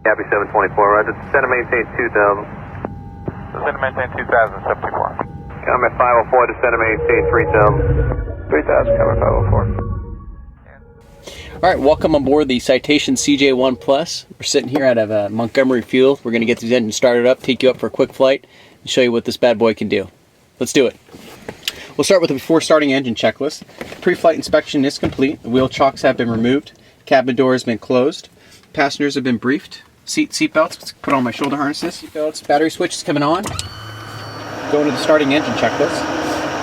Copy 724, roger. Descend and maintain 2000. Descend and maintain 2000, 724. Comment 504, descend and maintain 3000. 3000, comment 504. All right, welcome aboard the Citation CJ1 Plus. We're sitting here out of Montgomery Field. We're going to get these engines started up, take you up for a quick flight, and show you what this bad boy can do. Let's do it. We'll start with the before starting engine checklist. Pre-flight inspection is complete. The wheel chocks have been removed. Cabin door has been closed. Passengers have been briefed. Seat belts. Let's put on my shoulder harnesses. Seat belts. Battery switch is coming on. Going to the starting engine checklist.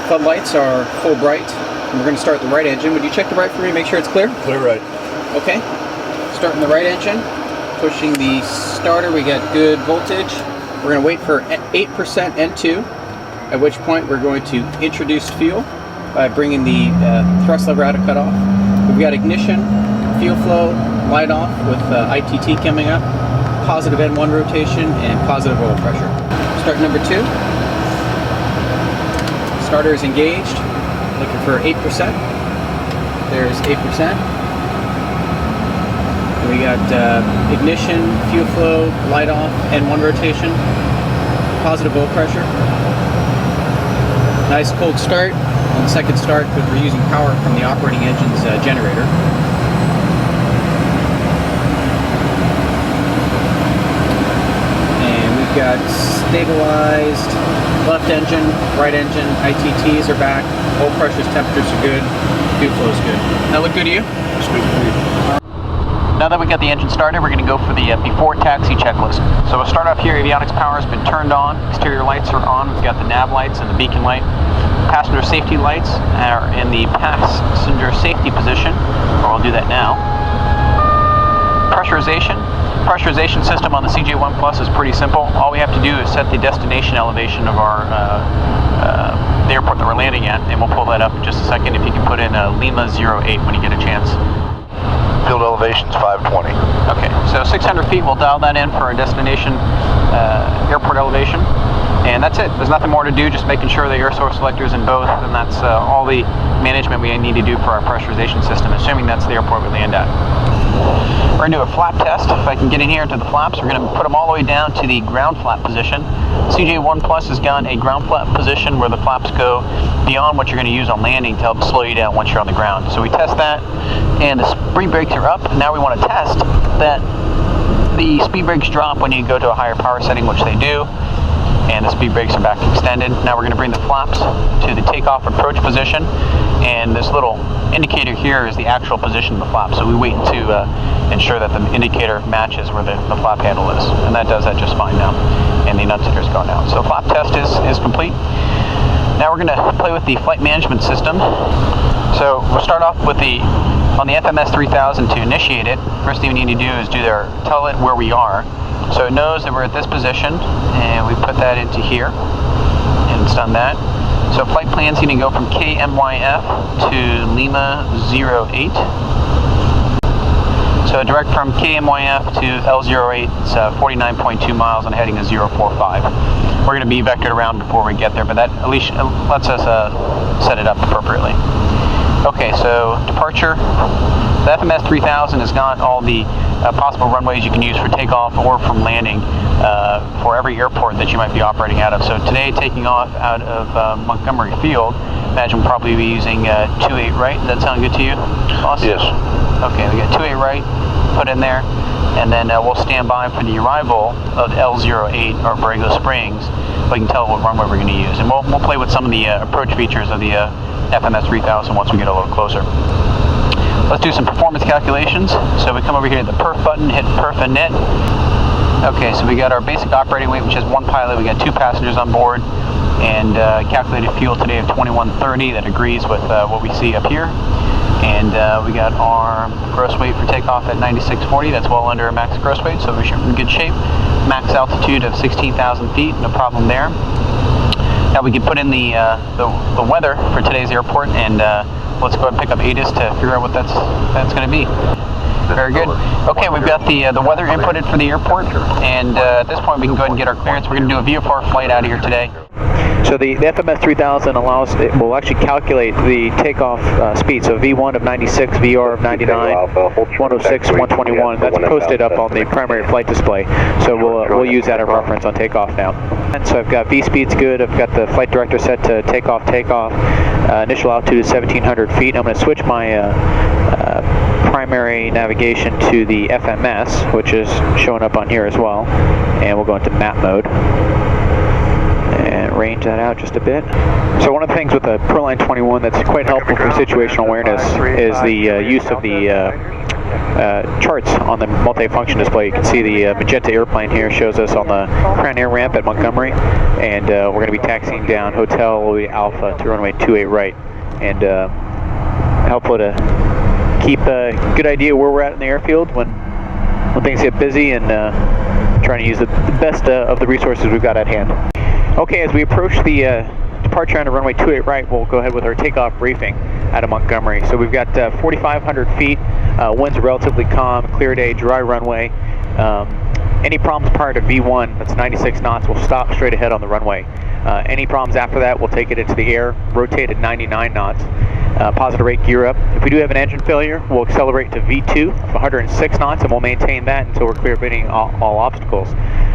Floodlights are full bright. And we're going to start the right engine. Would you check the right for me? Make sure it's clear. Clear right. Okay. Starting the right engine. Pushing the starter. We got good voltage. We're going to wait for 8% N2. At which point we're going to introduce fuel by bringing the thrust lever out of cutoff. We've got ignition, fuel flow, light off with ITT coming up, positive N1 rotation, and positive oil pressure. Start number 2. Starter is engaged, looking for 8%. There's 8%. We got ignition, fuel flow, light off, N1 rotation, positive oil pressure. Nice cold start on the second start because we're using power from the operating engine's generator. And we've got stabilized left engine, right engine, ITTs are back, oil pressures, temperatures are good, fuel flow is good. That look good to you? It's good to me. Now that we got the engine started, we're going to go for the before taxi checklist. So we'll start off here. Avionics power has been turned on. Exterior lights are on. We've got the nav lights and the beacon light. Passenger safety lights are in the passenger safety position, or I'll do that now. Pressurization system on the CJ1 Plus is pretty simple. All we have to do is set the destination elevation of our the airport that we're landing at, and we'll pull that up in just a second. If you can put in Lima 08 when you get a chance. Field elevation's 520. Okay, so 600 feet, we'll dial that in for our destination airport elevation. And that's it. There's nothing more to do, just making sure the air source selector is in both, and that's all the management we need to do for our pressurization system, assuming that's the airport we land at. We're going to do a flap test. If I can get in here into the flaps, we're going to put them all the way down to the ground flap position. CJ1 Plus has got a ground flap position where the flaps go beyond what you're going to use on landing to help slow you down once you're on the ground. So we test that, and the speed brakes are up. Now we want to test that the speed brakes drop when you go to a higher power setting, which they do, and the speed brakes are back extended. Now we're going to bring the flaps to the takeoff approach position, and this little indicator here is the actual position of the flap. So we wait to ensure that the indicator matches where the flap handle is, and that does that just fine now, and the annunciator is going down. So flap test is complete. Now we're going to play with the flight management system. So we'll start off with on the FMS 3000 to initiate it. First thing we need to do is tell it where we are. So it knows that we're at this position, and we put that into here, and it's done that. So flight plan's going to go from KMYF to Lima 08. So direct from KMYF to L08, it's 49.2 miles and heading is 045. We're going to be vectored around before we get there, but that at least lets us set it up appropriately. Okay, so departure. The FMS 3000 has got all the possible runways you can use for takeoff or from landing for every airport that you might be operating out of. So today, taking off out of Montgomery Field, imagine we'll probably be using 28 right. Does that sound good to you, Austin? Yes. Okay, we got 28 right, put in there, and then we'll stand by for the arrival of L08 or Borrego Springs. We can tell what runway we're going to use, and we'll play with some of the approach features of the FMS 3000 once we get a little closer. Let's do some performance calculations. So we come over here to the perf button, hit perf and net. Okay, so we got our basic operating weight, which is 1 pilot. We got 2 passengers on board, and calculated fuel today of 2130. That agrees with what we see up here. And we got our gross weight for takeoff at 9640. That's well under max gross weight, so we're in good shape. Max altitude of 16,000 feet, no problem there. Now we can put in the weather for today's airport, and let's go ahead and pick up ATIS to figure out what that's going to be. Very good. Okay, we've got the weather inputted for the airport, and at this point we can go ahead and get our clearance. We're going to do a VFR flight out of here today. So the FMS 3000 it will actually calculate the takeoff speed. So V1 of 96, VR of 99, 106, 121. That's posted up on the primary flight display. So we'll use that as reference on takeoff now. And so I've got V speeds good. I've got the flight director set to takeoff. Initial altitude is 1,700 feet. I'm going to switch my primary navigation to the FMS, which is showing up on here as well. And we'll go into map mode. And range that out just a bit. So one of the things with the Proline 21 that's quite helpful for situational awareness is the use of the charts on the multi-function display. You can see the magenta airplane here shows us on the Crown Air ramp at Montgomery, and we're going to be taxiing down Hotel Alpha to runway 28 right, and helpful to keep a good idea where we're at in the airfield when things get busy, and trying to use the best of the resources we've got at hand. Okay, as we approach the departure on runway 28 right, we'll go ahead with our takeoff briefing out of Montgomery. So we've got 4,500 feet, winds are relatively calm, clear day, dry runway. Any problems prior to V1, that's 96 knots, we'll stop straight ahead on the runway. Any problems after that, we'll take it into the air, rotate at 99 knots. Positive rate gear up. If we do have an engine failure, we'll accelerate to V2 of 106 knots, and we'll maintain that until we're clear of hitting all obstacles.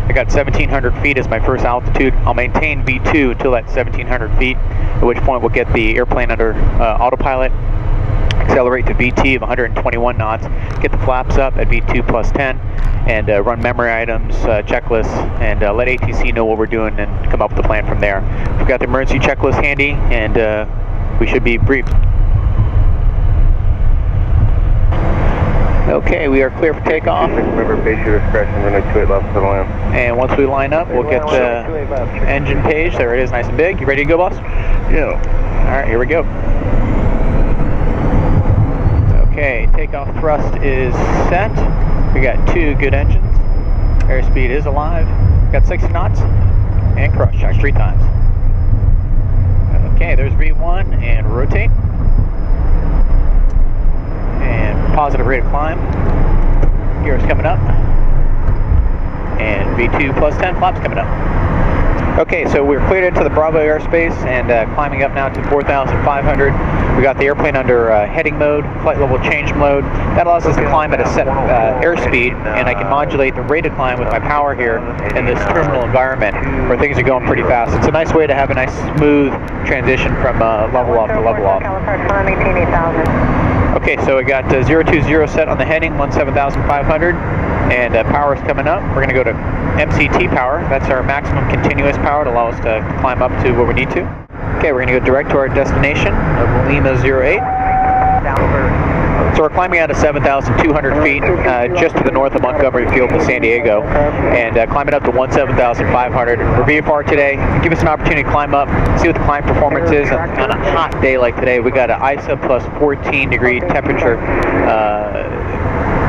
I got 1,700 feet as my first altitude. I'll maintain V2 until that 1,700 feet, at which point we'll get the airplane under autopilot, accelerate to VT of 121 knots, get the flaps up at V2 plus 10, and run memory items, checklists, and let ATC know what we're doing and come up with a plan from there. We've got the emergency checklist handy, and we should be briefed. Okay, we are clear for takeoff. Remember, base your discretion, runway 28 left to the land. And once we line up, we'll get the engine page. There it is, nice and big. You ready to go, boss? Yeah. All right, here we go. Okay, takeoff thrust is set. We got 2 good engines. Airspeed is alive. We got 60 knots. And crush, checks 3 times. Okay, there's V1, and rotate. And positive rate of climb. Gears coming up. And V2 plus 10 flaps coming up. Okay, so we're cleared into the Bravo airspace and climbing up now to 4,500. We got the airplane under heading mode, flight level change mode. That allows us to climb at a set airspeed, and I can modulate the rate of climb with my power here in this terminal environment where things are going pretty fast. It's a nice way to have a nice smooth transition from level off to level off. Okay, so we got 020 set on the heading, 17,500, and power is coming up. We're going to go to MCT power. That's our maximum continuous power to allow us to climb up to where we need to. Okay, we're going to go direct to our destination of Lima 08. So we're climbing out of 7,200 feet just to the north of Montgomery Field in San Diego, and climbing up to 17,500. We're VFR today. Give us an opportunity to climb up, see what the climb performance is on a hot day like today. We got an ISA plus 14 degree temperature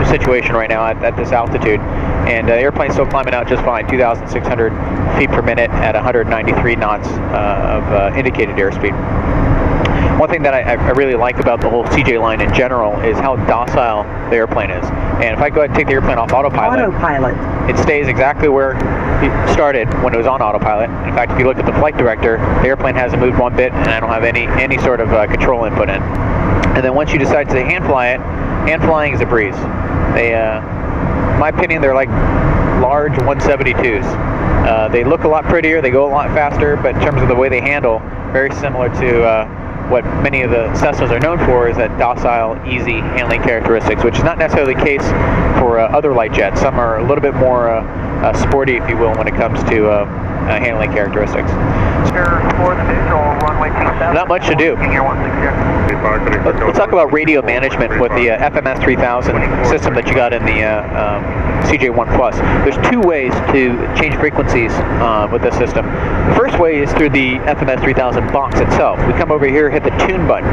situation right now at this altitude, and the airplane's still climbing out just fine, 2,600 feet per minute at 193 knots of indicated airspeed. One thing that I really like about the whole CJ line in general is how docile the airplane is. And if I go ahead and take the airplane off autopilot, it stays exactly where it started when it was on autopilot. In fact, if you look at the flight director, the airplane hasn't moved one bit, and I don't have any sort of control input in. And then once you decide to hand fly it, hand flying is a breeze. They, in my opinion, they're like large 172s. They look a lot prettier, they go a lot faster, but in terms of the way they handle, very similar to what many of the Cessnas are known for, is that docile, easy handling characteristics, which is not necessarily the case for other light jets. Some are a little bit more sporty, if you will, when it comes to handling characteristics. Not much to do. Let's talk about radio management with the FMS 3000 system that you got in the CJ1 Plus. There's 2 ways to change frequencies with this system. The first way is through the FMS 3000 box itself. We come over here, hit the tune button,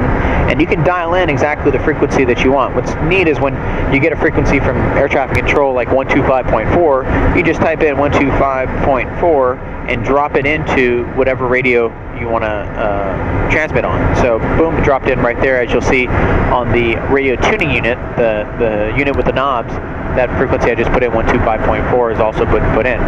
and you can dial in exactly the frequency that you want. What's neat is when you get a frequency from air traffic control like 125.4, you just type in 125.4 and drop it into whatever radio you want to transmit on. So boom, dropped in right there, as you'll see on the radio tuning unit, the unit with the knobs. that frequency I just put in, 125.4, is also put in.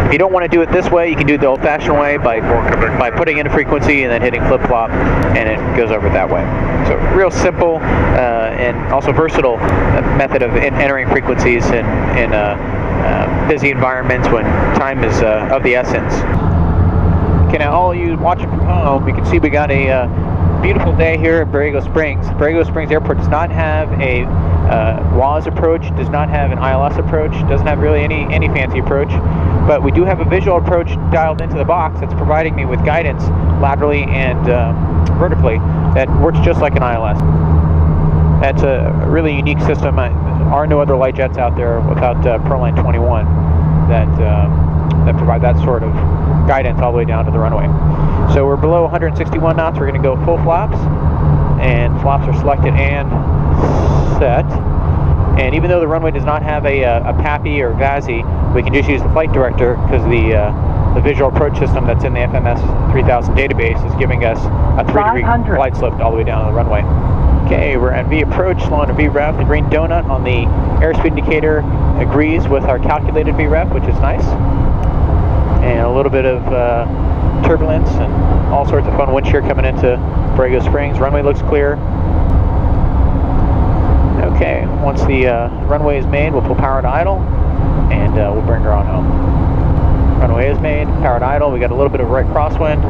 If you don't want to do it this way, you can do it the old-fashioned way by putting in a frequency and then hitting flip-flop, and it goes over that way. So real simple and also versatile method of entering frequencies in busy environments when time is of the essence. Okay, now all you watching from home, you can see we got a beautiful day here at Borrego Springs. Borrego Springs Airport does not have a WAS approach, does not have an ILS approach, doesn't have really any fancy approach, but we do have a visual approach dialed into the box that's providing me with guidance laterally and vertically that works just like an ILS. That's a really unique system. There are no other light jets out there without Proline 21 that provide that sort of guidance all the way down to the runway. So we're below 161 knots. We're going to go full flaps, and flaps are selected and set. And even though the runway does not have a PAPI or VASI, we can just use the flight director because the visual approach system that's in the FMS 3000 database is giving us a 3-degree flight slope all the way down to the runway. Okay, we're at V approach, slow on a VREF. The green donut on the airspeed indicator agrees with our calculated VREF, which is nice. And a little bit of turbulence and all sorts of fun wind shear coming into Borrego Springs. Runway looks clear. Okay, once the runway is made, we'll pull power to idle, and we'll bring her on home. Runway is made, power to idle. We got a little bit of right crosswind.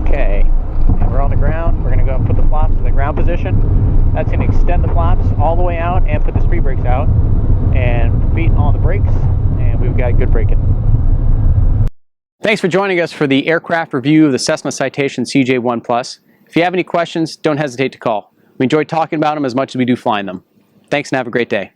Okay, and we're on the ground. We're going to go and put the flaps in the ground position. That's going to extend the flaps all the way out and put the speed brakes out, and feet on the brakes, and we've got good braking. Thanks for joining us for the aircraft review of the Cessna Citation CJ1 Plus. If you have any questions, don't hesitate to call. We enjoy talking about them as much as we do flying them. Thanks and have a great day.